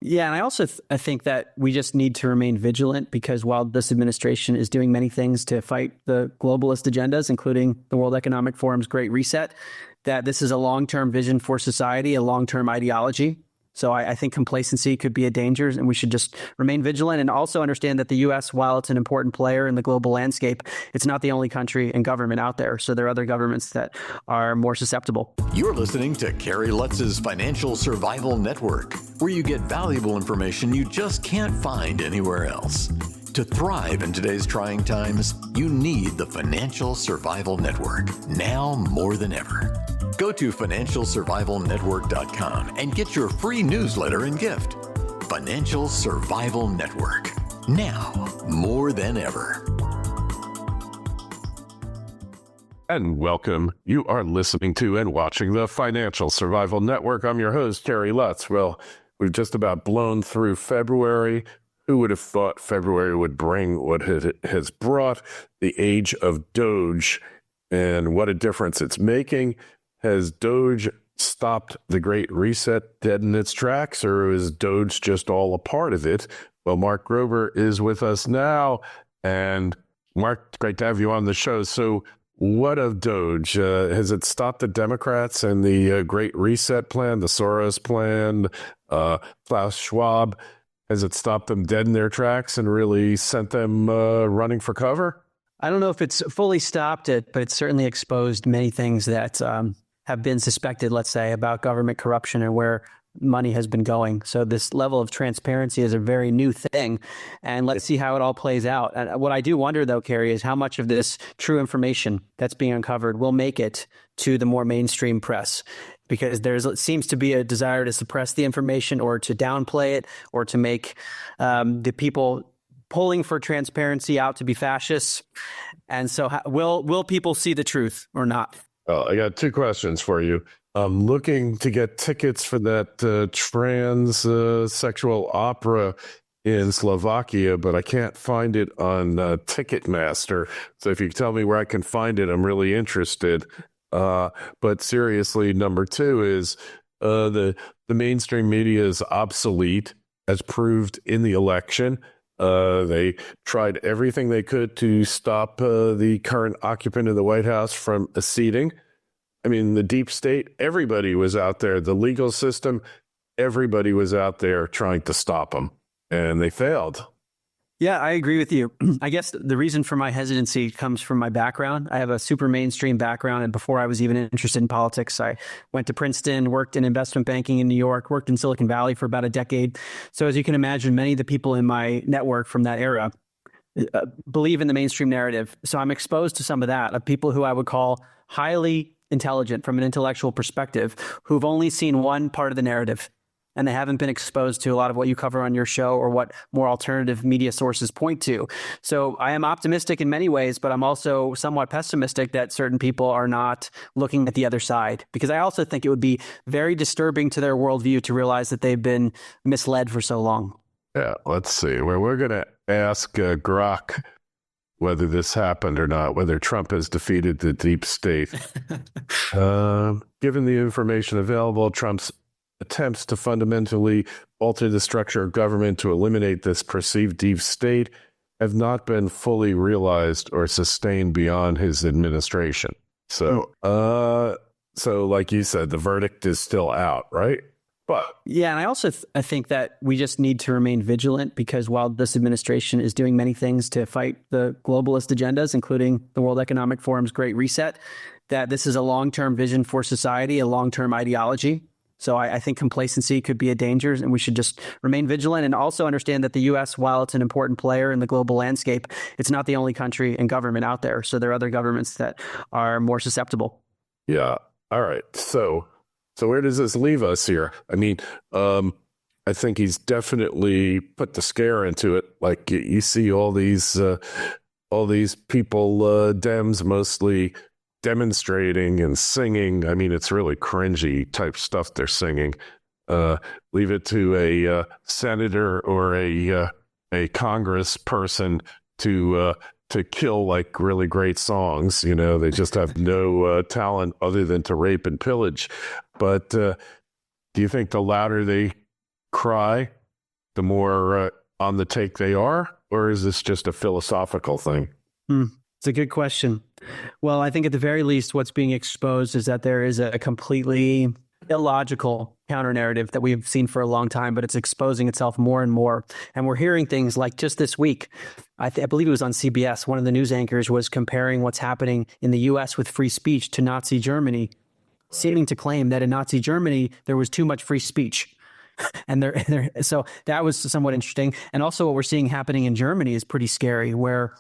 Yeah, and I also I think that we just need to remain vigilant because while this administration is doing many things to fight the globalist agendas, including the World Economic Forum's Great Reset, that this is a long-term vision for society, a long-term ideology. So I think complacency could be a danger, and we should just remain vigilant and also understand that the U.S., while it's an important player in the global landscape, it's not the only country and government out there. So there are other governments that are more susceptible. You're listening to Kerry Lutz's Financial Survival Network, where you get valuable information you just can't find anywhere else. To thrive in today's trying times, you need the Financial Survival Network, now more than ever. Go to financialsurvivalnetwork.com and get your free newsletter and gift. Financial Survival Network, now more than ever. And welcome. You are listening to and watching the Financial Survival Network. I'm your host, Kerry Lutz. Well, we've just about blown through February. Who would have thought February would bring what it has brought, the Age of Doge, and what a difference it's making? Has Doge stopped the Great Reset dead in its tracks, or is Doge just all a part of it? Well, Mark Gober is with us now. And Mark, great to have you on the show. So what of Doge? Has it stopped the Democrats and the Great Reset plan, the Soros plan, Klaus Schwab? Has it stopped them dead in their tracks and really sent them running for cover? I don't know if it's fully stopped it, but it's certainly exposed many things that have been suspected, let's say, about government corruption and where money has been going. So this level of transparency is a very new thing, and let's see how it all plays out. And what I do wonder, though, Kerry, is how much of this true information that's being uncovered will make it to the more mainstream press, because there seems to be a desire to suppress the information or to downplay it or to make the people pulling for transparency out to be fascists. And so will people see the truth or not? Well, I got two questions for you. I'm looking to get tickets for that trans sexual opera in Slovakia, but I can't find it on Ticketmaster. So if you tell me where I can find it, I'm really interested. But seriously, number two is the mainstream media is obsolete, as proved in the election. They tried everything they could to stop the current occupant of the White House from acceding. I mean, the deep state, everybody was out there. The legal system, everybody was out there trying to stop them, and they failed. Yeah, I agree with you. I guess the reason for my hesitancy comes from my background. I have a super mainstream background, and before I was even interested in politics, I went to Princeton, worked in investment banking in New York, worked in Silicon Valley for about a decade. So as you can imagine, many of the people in my network from that era believe in the mainstream narrative. So I'm exposed to some of that, of people who I would call highly intelligent from an intellectual perspective, who've only seen one part of the narrative, and they haven't been exposed to a lot of what you cover on your show or what more alternative media sources point to. So I am optimistic in many ways, but I'm also somewhat pessimistic that certain people are not looking at the other side, because I also think it would be very disturbing to their worldview to realize that they've been misled for so long. Yeah, let's see. Well, we're going to ask Grok whether this happened or not, whether Trump has defeated the deep state. Given the information available, Trump's attempts to fundamentally alter the structure of government to eliminate this perceived deep state have not been fully realized or sustained beyond his administration. So, like you said, the verdict is still out, right? But yeah, and I also I think that we just need to remain vigilant, because while this administration is doing many things to fight the globalist agendas, including the World Economic Forum's Great Reset, that this is a long-term vision for society, a long-term ideology. So I think complacency could be a danger, and we should just remain vigilant and also understand that the U.S., while it's an important player in the global landscape, it's not the only country and government out there. So there are other governments that are more susceptible. Yeah. All right. So where does this leave us here? I mean, I think he's definitely put the scare into it. Like you see all these people, Dems mostly demonstrating and singing. I mean, it's really cringy type stuff they're singing. Leave it to a senator or a Congress person to kill like really great songs. You know, they just have no talent other than to rape and pillage. But do you think the louder they cry, the more on the take they are? Or is this just a philosophical thing? It's a good question. Well, I think at the very least, what's being exposed is that there is a completely illogical counter narrative that we've seen for a long time, but it's exposing itself more and more. And we're hearing things like just this week, I believe it was on CBS, one of the news anchors was comparing what's happening in the US with free speech to Nazi Germany, seeming to claim that in Nazi Germany, there was too much free speech. So that was somewhat interesting. And also what we're seeing happening in Germany is pretty scary, where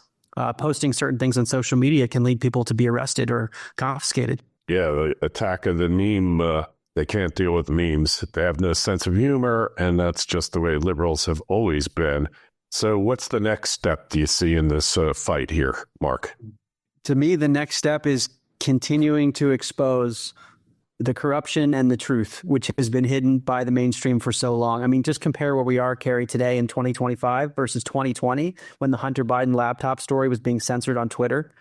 posting certain things on social media can lead people to be arrested or confiscated. Yeah, the attack of the meme, they can't deal with memes. They have no sense of humor, and that's just the way liberals have always been. So what's the next step do you see in this fight here, Mark? To me, the next step is continuing to expose the corruption and the truth, which has been hidden by the mainstream for so long. I mean, just compare where we are, Kerry, today in 2025 versus 2020, when the Hunter Biden laptop story was being censored on Twitter.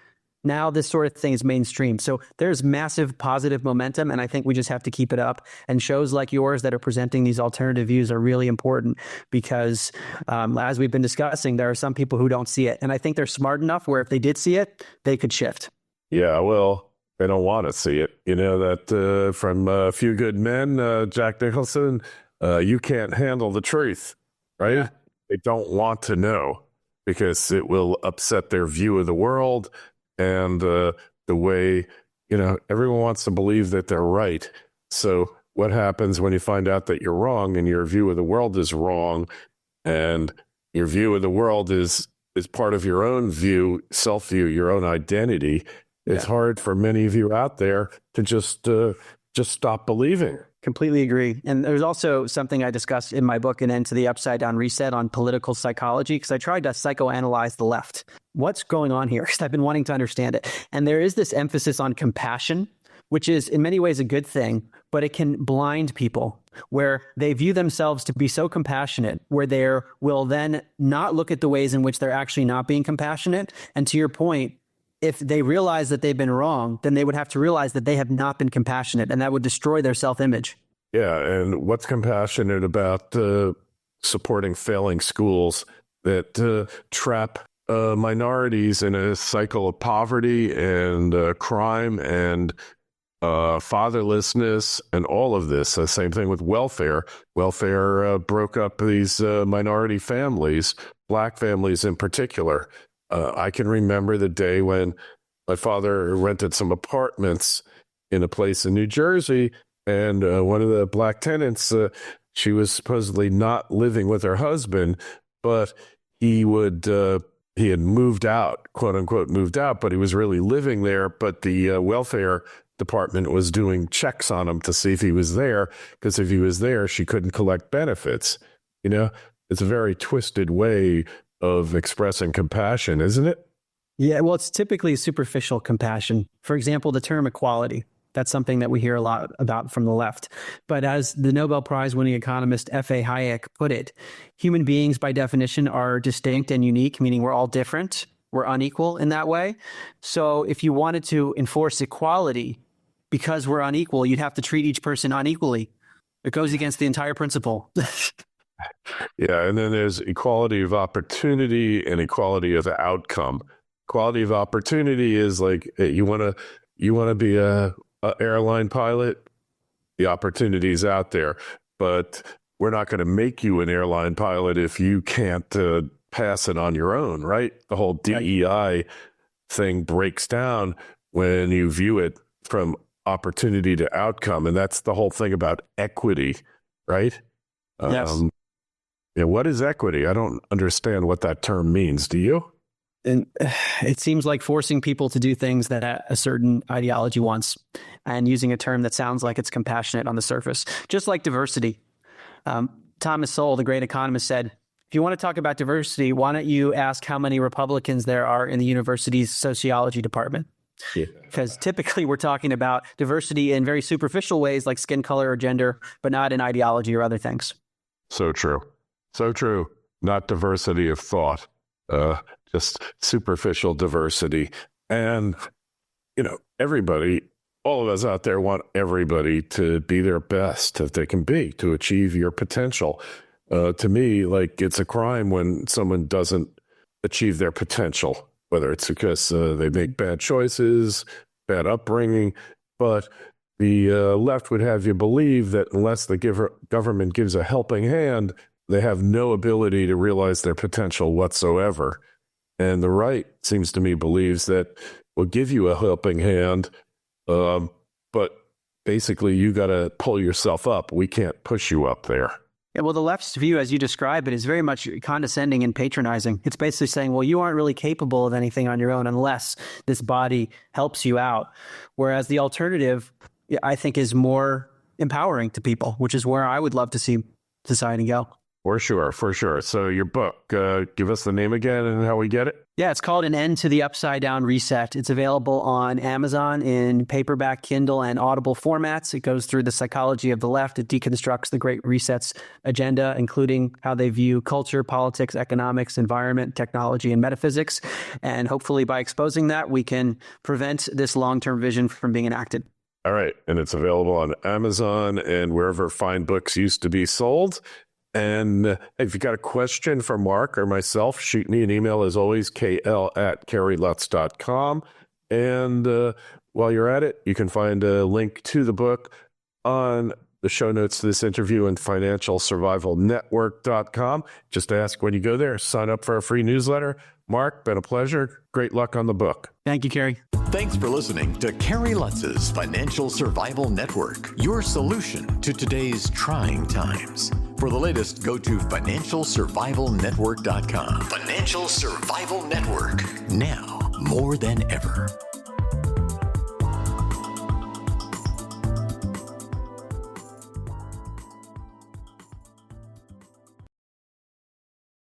Now this sort of thing is mainstream. So there's massive positive momentum, and I think we just have to keep it up. And shows like yours that are presenting these alternative views are really important because, as we've been discussing, there are some people who don't see it. And I think they're smart enough where if they did see it, they could shift. Yeah, well, they don't want to see it. You know that from A Few Good Men, Jack Nicholson, you can't handle the truth, right? Yeah. They don't want to know because it will upset their view of the world and the way, everyone wants to believe that they're right. So what happens when you find out that you're wrong and your view of the world is wrong and your view of the world is part of your own view, self-view, your own identity? It's hard for many of you out there to just stop believing. Completely agree. And there's also something I discussed in my book, An End to the Upside Down Reset, on political psychology, because I tried to psychoanalyze the left. What's going on here? Because I've been wanting to understand it. And there is this emphasis on compassion, which is in many ways a good thing, but it can blind people where they view themselves to be so compassionate, where they will then not look at the ways in which they're actually not being compassionate. And to your point, if they realize that they've been wrong, then they would have to realize that they have not been compassionate, and that would destroy their self-image. Yeah, and what's compassionate about supporting failing schools that trap minorities in a cycle of poverty and crime and fatherlessness and all of this? Same thing with welfare. Welfare broke up these minority families, Black families in particular. I can remember the day when my father rented some apartments in a place in New Jersey, and one of the Black tenants, she was supposedly not living with her husband, but he had moved out, quote unquote, moved out, but he was really living there. But the welfare department was doing checks on him to see if he was there, because if he was there, she couldn't collect benefits. It's a very twisted way of expressing compassion, isn't it? Yeah, well, it's typically superficial compassion. For example, the term equality. That's something that we hear a lot about from the left. But as the Nobel Prize-winning economist F.A. Hayek put it, human beings by definition are distinct and unique, meaning we're all different. We're unequal in that way. So if you wanted to enforce equality because we're unequal, you'd have to treat each person unequally. It goes against the entire principle. Yeah, and then there's equality of opportunity and equality of outcome. Equality of opportunity is like, you want to be a airline pilot, the opportunity's out there, but we're not going to make you an airline pilot if you can't pass it on your own, right? The whole DEI thing breaks down when you view it from opportunity to outcome, and that's the whole thing about equity, right? Yes. Yeah, what is equity? I don't understand what that term means. Do you? And it seems like forcing people to do things that a certain ideology wants, and using a term that sounds like it's compassionate on the surface, just like diversity. Thomas Sowell, the great economist, said, if you want to talk about diversity, why don't you ask how many Republicans there are in the university's sociology department? Because typically we're talking about diversity in very superficial ways like skin color or gender, but not in ideology or other things. So true. So true. Not diversity of thought, just superficial diversity. And, everybody, all of us out there want everybody to be their best that they can be, to achieve your potential. To me, like, it's a crime when someone doesn't achieve their potential, whether it's because they make bad choices, bad upbringing. But the left would have you believe that unless the government gives a helping hand, they have no ability to realize their potential whatsoever. And the right, seems to me, believes that we'll give you a helping hand, but basically you got to pull yourself up. We can't push you up there. Yeah, well, the left's view, as you describe it, is very much condescending and patronizing. It's basically saying, well, you aren't really capable of anything on your own unless this body helps you out. Whereas the alternative, I think, is more empowering to people, which is where I would love to see society go. For sure, for sure. So your book, give us the name again and how we get it. Yeah, it's called An End to the Upside Down Reset. It's available on Amazon in paperback, Kindle, and Audible formats. It goes through the psychology of the left. It deconstructs the Great Reset's agenda, including how they view culture, politics, economics, environment, technology, and metaphysics. And hopefully by exposing that, we can prevent this long-term vision from being enacted. All right. And it's available on Amazon and wherever fine books used to be sold. And if you got a question for Mark or myself, shoot me an email, as always, kl@kerrylutz.com. And while you're at it, you can find a link to the book on the show notes to this interview and financialsurvivalnetwork.com. Just ask when you go there, sign up for a free newsletter. Mark, been a pleasure. Great luck on the book. Thank you, Kerry. Thanks for listening to Kerry Lutz's Financial Survival Network, your solution to today's trying times. For the latest, go to financialsurvivalnetwork.com. Financial Survival Network, now more than ever.